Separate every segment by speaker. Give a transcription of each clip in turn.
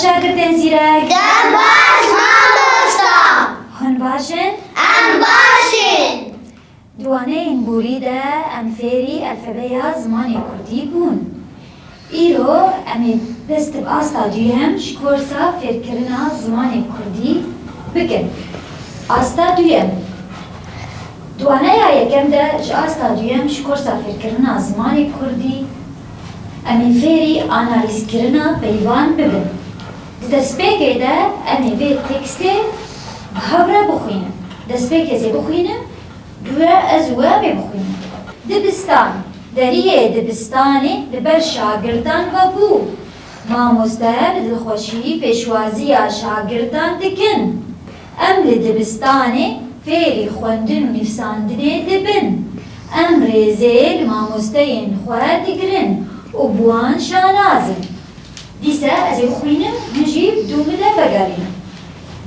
Speaker 1: شاگردên zîrek?
Speaker 2: Dem baş mamosta.
Speaker 1: Hûn baş in?
Speaker 2: Em baş in.
Speaker 1: Diwaneyên borî de em fêrî alfebeya zimanê Kurdî bûn. Îro em ê dest bi asta duyem ji korsa fêrkirina zimanê Kurdî bikin. Asta duyem. Diwaneya yekem de ji asta duyem ji korsa fêrkirina zimanê Kurdî em ê fêrî analîzkirina peyvan bibin. Di destpêkê de em ê vê tekstê bi hev re bixwînin. Destpêkê zê bixwînim, duwe ez we bê bixwînim. Dibistan, deriyê dibistanê li ber şagirdan vebû. Mamoste bi dilxweşî pêşwaziya şagirdan dikin. Em li dibistanê fêrî xwendin û nivîsandinê dibin. Em rêzê li mamosteyên xwe digirin û bi wan şanazin. Dîse ez ê bixwînim, min jî dû min de vegerînim.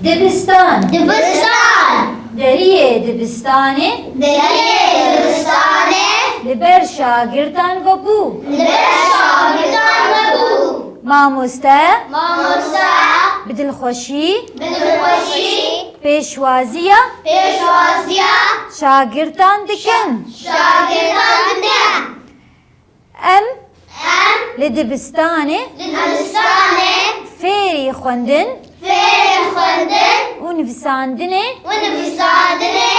Speaker 1: Dibistan,
Speaker 2: Dibistan.
Speaker 1: deriyê dibistanê
Speaker 2: Deriyê dibistanê.
Speaker 1: li ber şagirdan vebû.
Speaker 2: Li ber şagirdan vebû.
Speaker 1: Mamoste
Speaker 2: Mamosta.
Speaker 1: bi dilxweşî
Speaker 2: Bi dilxweşî
Speaker 1: pêşwaziya
Speaker 2: pêşwaziya
Speaker 1: şagirdan dikin.
Speaker 2: şagirdan dikin.
Speaker 1: Em
Speaker 2: Em
Speaker 1: li dibistanê
Speaker 2: li dibistanê
Speaker 1: fêrî xwendin
Speaker 2: fêrî xwendin
Speaker 1: û nivîsandinê
Speaker 2: û nivîsandinê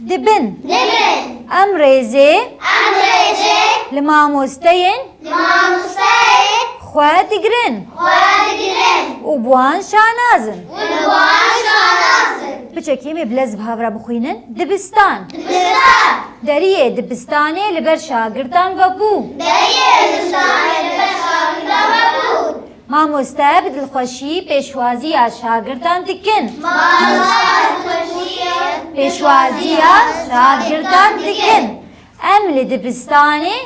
Speaker 1: dibin.
Speaker 2: dibin.
Speaker 1: Em rêzê
Speaker 2: Em rêzê
Speaker 1: li mamosteyên
Speaker 2: li mamosteyê
Speaker 1: xwe digirin
Speaker 2: xwe digirin
Speaker 1: û bi wan şanazin.
Speaker 2: û li wan şanazin.
Speaker 1: Biçekî em ê bilez bi hev re bixwînin. Dibistan,
Speaker 2: Dibistan.
Speaker 1: deriyê dibistanê li ber şagirdan vebû.
Speaker 2: Deriyê dibistanê li ber şagirdan vebû.
Speaker 1: Mamoste bi dilxweşî pêşwaziya şagirdan dikin.
Speaker 2: Mamosta dilxweşî
Speaker 1: Pêşwaziya şagirdan dikin. Em li dibistanê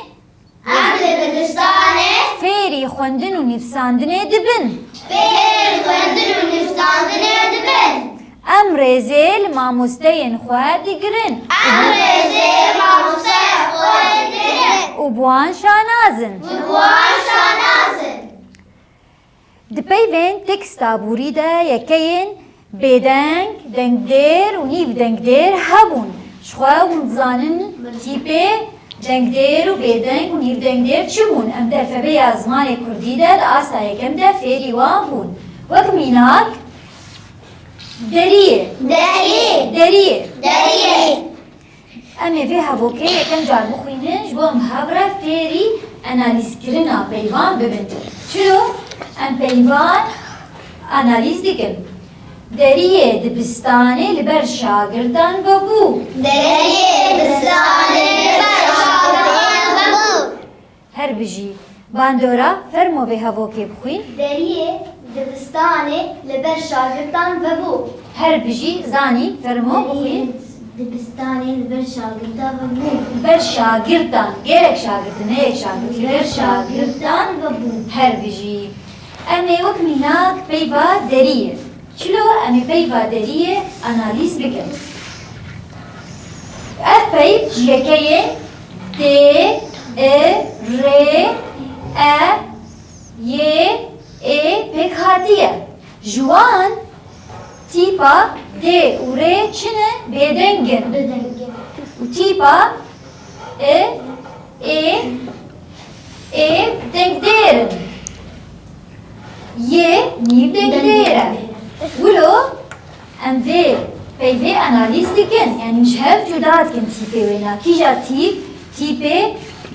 Speaker 2: em li dibistanê
Speaker 1: fêrî xwendin û nivîsandinê dibin.
Speaker 2: fêrî xwendin û nivîsandinê dibin.
Speaker 1: Em rêzê li mamosteyên xwe digirin
Speaker 2: Em rêzê mamosteyê xwe digirin
Speaker 1: û bi wan şanazin.
Speaker 2: û bi wan şanazin.
Speaker 1: Di peyvên teksta borî de yekeyên bêdeng, dengdêr û nîvdengdêr hebûn. Ji xwe hûn dizanin tîpê dengdêr û bêdeng û nîvdengdêr çi bûn? Em di alfebeya zimanê Kurdî de di asta yekem de fêrî wan bûn. Wek mînak deriyê,
Speaker 2: Deriyê.
Speaker 1: deriyê.
Speaker 2: Deriyê.
Speaker 1: Em ê vê hevokê yekem car bixwînin ji bo em hev re fêrî analîzkirina peyvan bibin. Çilo em peyvan analîz dikin. Deriyê dibistanê li ber şagirdan vebû.
Speaker 2: Deriyê dibistanê li ber şagirdan vebû.
Speaker 1: Her bijî bandora fermo vê hevokê bixwîn.
Speaker 2: Deriyê dibistanê li ber şagirdan vebû.
Speaker 1: Her bijî zanî fermo bixwîn.
Speaker 2: Dibistanê li ber şagirdan vebû.
Speaker 1: Li ber şagirdan, gerek şagird neyek şagird li ber şagirdan vebû. Her bijî. Em ê wek mînak peyva deriyê. Çilo em ê peyva deriyê analîz bikin. Ev peyv ji yekeyê D, E, R, E, Y, E pêk hatiye. Ji wan tîpa D û R çi ne? Bêdengin. û tîpa E dengdêrin. Y nîvdengdêr e. Wilo em vê peyvê analîz dikin. Yani ji hev cuda dikin tîpê wêna. Kîja tîp, tîpê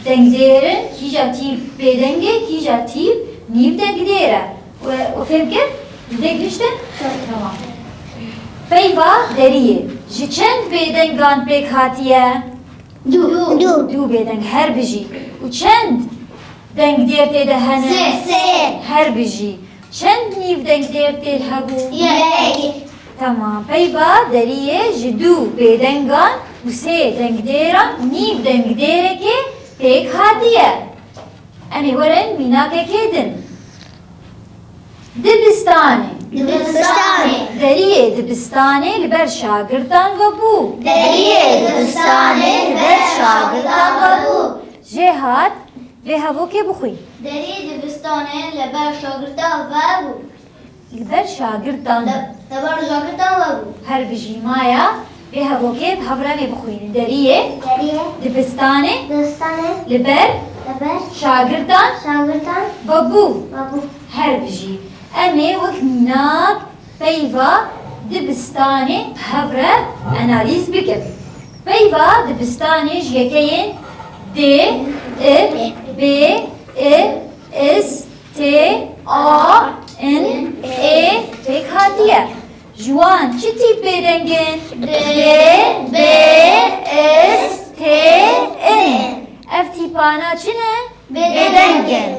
Speaker 1: dengdêrin, kîja tîp bêdengê, kîja tîp nîvdengdêr e. We fêm kir? Didê gihiştin? Tamam. Peyva deriyê. Ji çend bêdengan pêk hatiye? Du bêdeng her bijî. û çend dengdêr tê de hene?
Speaker 2: Sê.
Speaker 1: Her bijî. Çend nîvdengdêr tê hebû?
Speaker 2: Yek.
Speaker 1: Tamam. Peyva deriyê ji du bêdengan û sê dengdêran nîvdengdêrekê pêk hatiye. Em ê werin mînakekê din. Dibistanê.
Speaker 2: Dibistanê.
Speaker 1: Deriyê dibistanê li ber şagirdan vebû.
Speaker 2: Deriyê dibistanê li ber şagirdan vebû.
Speaker 1: Jê hat vê hevokê bixwîn.
Speaker 2: Deriyê dibistanê li ber şagirdan vebû.
Speaker 1: لبر شاگردان
Speaker 2: لبر شاگردان وابو
Speaker 1: هر بجی مایا به هواکه هبرمی بخوین دریه
Speaker 2: دریه
Speaker 1: دبستانه
Speaker 2: دستانه
Speaker 1: لبر
Speaker 2: لبر
Speaker 1: شاگردان
Speaker 2: شاگردان
Speaker 1: بابو
Speaker 2: وابو
Speaker 1: هر بجی امی وقت ناک پیوا دبستانه هبره انالیز بکر پیوا دبستانه جیکین د ا ب ا اس ت آ ان ا بکاتیه جوان چی تیپ بدنگن؟ د ب اس ت ان اف تیپانا چنه؟ بدنگن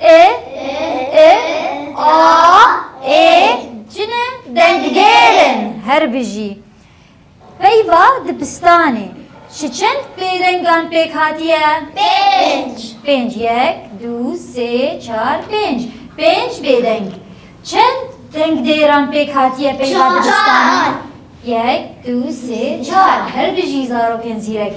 Speaker 1: ا آ ا چنه؟ دنگدرن هر بجی پیوا دبستانه چند بدنگان پیک هاتیه؟ پنج یک دو سه چهار پنج بدنگ چند دنگ دیران پیک هاتیه پیوا دبستانه؟ یک دو سه چهار هر بجی زارو پنزیرک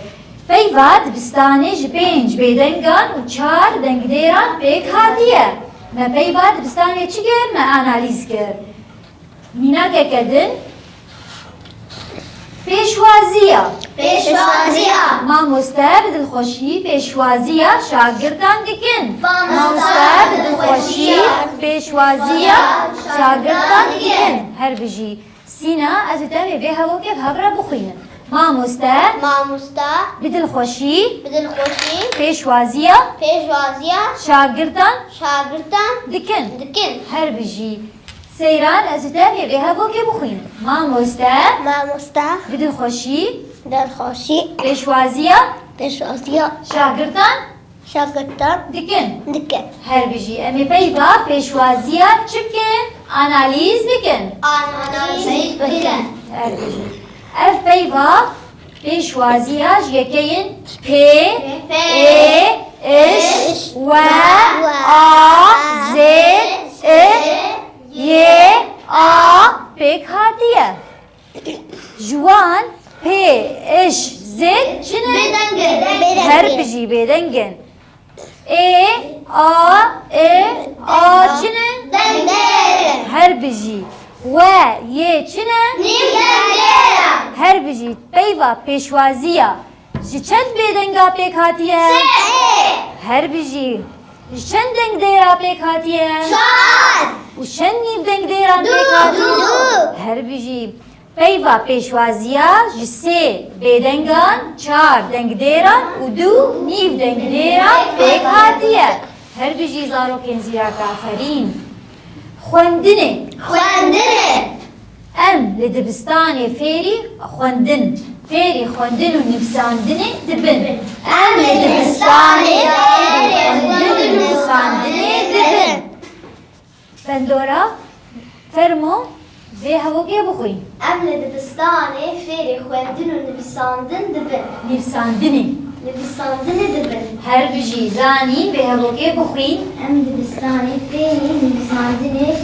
Speaker 1: پیوا دبستانه ج پنج بدنگان و چهار دنگ دیران پیک هاتیه ما پیوا دبستانه چی گر؟ ما انالیز گر مینا که کدن؟ پیشوازیه ما مستعد دلخوشی پیشوازیه شاگردان دکن ما مستعد دلخوشی پیشوازیه شاگردان دکن هر بجی سینا از تامی به هوا که هبره بخوینه ما مستعد بدلخوشی پیشوازیه شاگردان دکن هر بجی سیران از تامی به هوا که بخوینه ما مستعد بدلخوشی پیشوازیه شاگردان دکن هر بجی امی پیوا پیشوازیه چی بکن؟ انالیز بکن هر بجی اف پیوا پیشوازیه یکین پ ا اش و آ زد ا ی آ پیک هاتیه جوان پ اش زد چنه؟ هر بجی بدنگن آ چنه؟ هر بجی و یه چنه؟ هر بجی پیوا پیشوازیه جی چند بدنگا پیک هاتیه؟ هر بجی چند دنگ دیرا پیک هاتیه؟ و چند نیو دنگ دیرا پیک هاتیه؟ هر بجی پیوا پیشوازیه جی سه بدنگان چهار دنگ دیران و دو نیو دنگ دیران پیک هاتیه هر بجی زارو کنزیرا کافرین خوندنه ام لدبستان فیری خوندن و نفساندنه دبن ام لدبستان فیری خوندن و نفساندنه دبن بندورا فرمو به هوا که بخوین نفساندنه هر بجی زانی به هوا که بخوین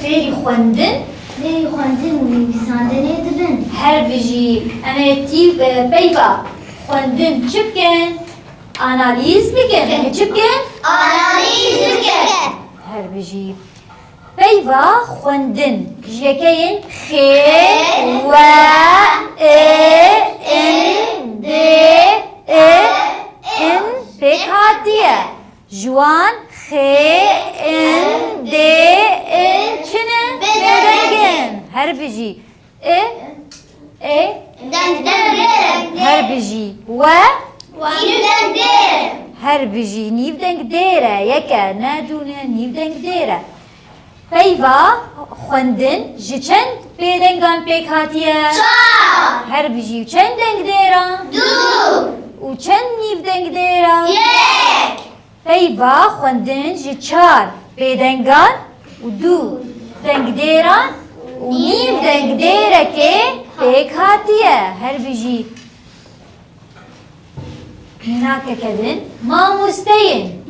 Speaker 1: فیری خوندن هر بجی اما تیب پیوا خوندن چی بکن؟ انالیز بکن چی بکن؟ هر بجی پیوا خوندن جکین خی و ان د ان پیک هاتیه جوان خی ان د ان چنه؟ بدنگن هر بجی هر بجی و هر بجی نیو دنگ دیره یکه ندونه نیو دنگ دیره پیوا خوندن جی چند بدنگان پیک هاتیه؟ هر بجی چند دنگ دیران؟ و چند نیو دنگ دیران؟ پیوا خوندن جی چار بدنگان و دو دنگ دیران و نیو دنگ دیره که پیک هاتیه هر بجی هناك كذن ماموستين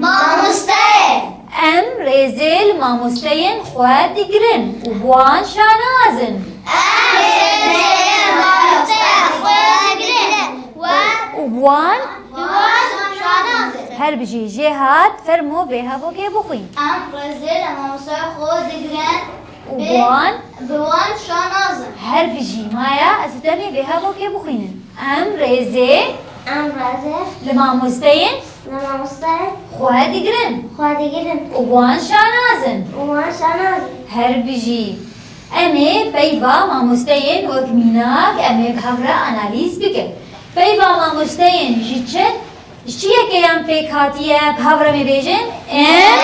Speaker 1: ام رزل ماموستين خواد دقرن وبوان شانازن وبوان هر بجي جهات فرمو بها بوكي بخوين
Speaker 2: ام رزل ماموستين خواد دقرن
Speaker 1: وبوان
Speaker 2: بوان شانازن
Speaker 1: هر بجي مايا أتدمي بها بو كي بخينن أم ريزي
Speaker 2: ام رازه
Speaker 1: لما مستين
Speaker 2: لما مستعد
Speaker 1: خواه ديگرن
Speaker 2: خواهدی گیرن
Speaker 1: وبوان شانازن
Speaker 2: وان شانازن
Speaker 1: هر بجي أمي بيبا ما مستين وكميناك أمي بهورا أناليز بك بيبا ما مستين جيتشت چیه که ام پیکاتیه بهورا می بیجن ام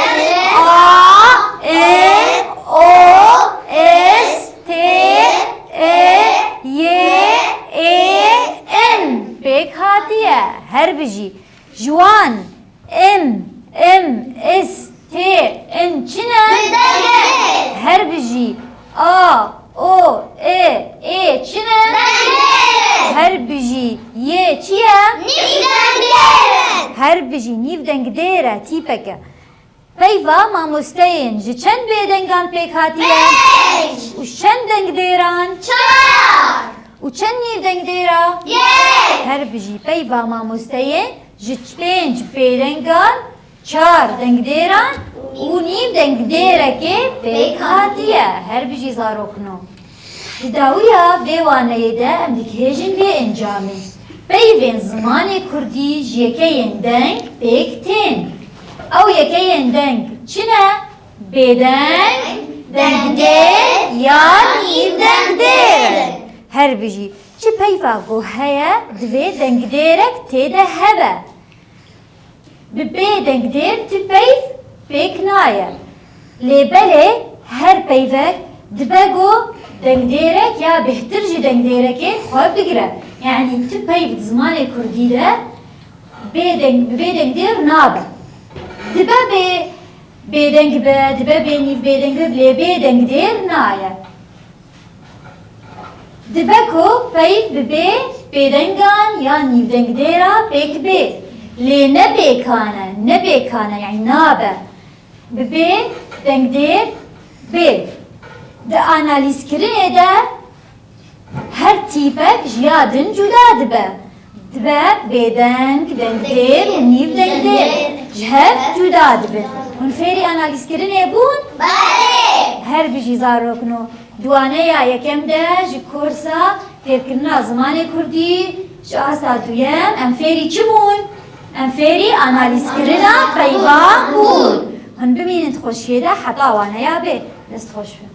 Speaker 1: او اس ت ان پیکاتیه هر بجی جوان ام اس ت ان چنه هر بجی او چنه هر بجی یه چیه هر بجی نیو دنگ دیره تیپکه پیوا ما مستین جی چند بیدنگان پیک هاتیه و چند دنگ دیران و چند نیو دنگ دیره هر بجی پیوا ما مستین جی پنج بیدنگان چار دنگ دیران و نیو دنگ دیره که پیک هاتیه هر بجی زاروکنو داویا ویوانه ده ام دیکهجن وی انجامی بیوین زمان کردی یکیین دنگ بیکتین او یکیین دنگ چنه؟ بیدنگ دنگ دیر یا نیو دنگ دیر هر بجی چه پیفا گو هیا دوی دنگ دیرک تیده هبه ببی دنگ دیر تی پیف بیک نایه لیبله هر پیفک دبگو دنگ دیرک یا بهتر جی دنگ دیرکی خواب بگیره یعنی تو پیف زمان کردی ده بدنگ دیر نابه دبه بدنگ به دبه بینیف بدنگ به بدنگ دیر نایه دبه کو پیف به بدنگان یا نیف دنگ دیره بیک به لی نبیکانه یعنی نابه به دنگ دیر به ده analiz kirine de her tipek jiyadın juda dibe. Dibe bedeng dengdir u niv dengdir. Jhef juda dibe. Hun feri analiz kirine bun?
Speaker 2: بله
Speaker 1: her bir jizarokno. Duane ya yekem de jikorsa firkirna zamanı kurdi. Şahsa duyem em feri çimun? Em feri analiz kirina peyva bun. Hun biminin txoşiyede hata wane ya be. Dest xoş be.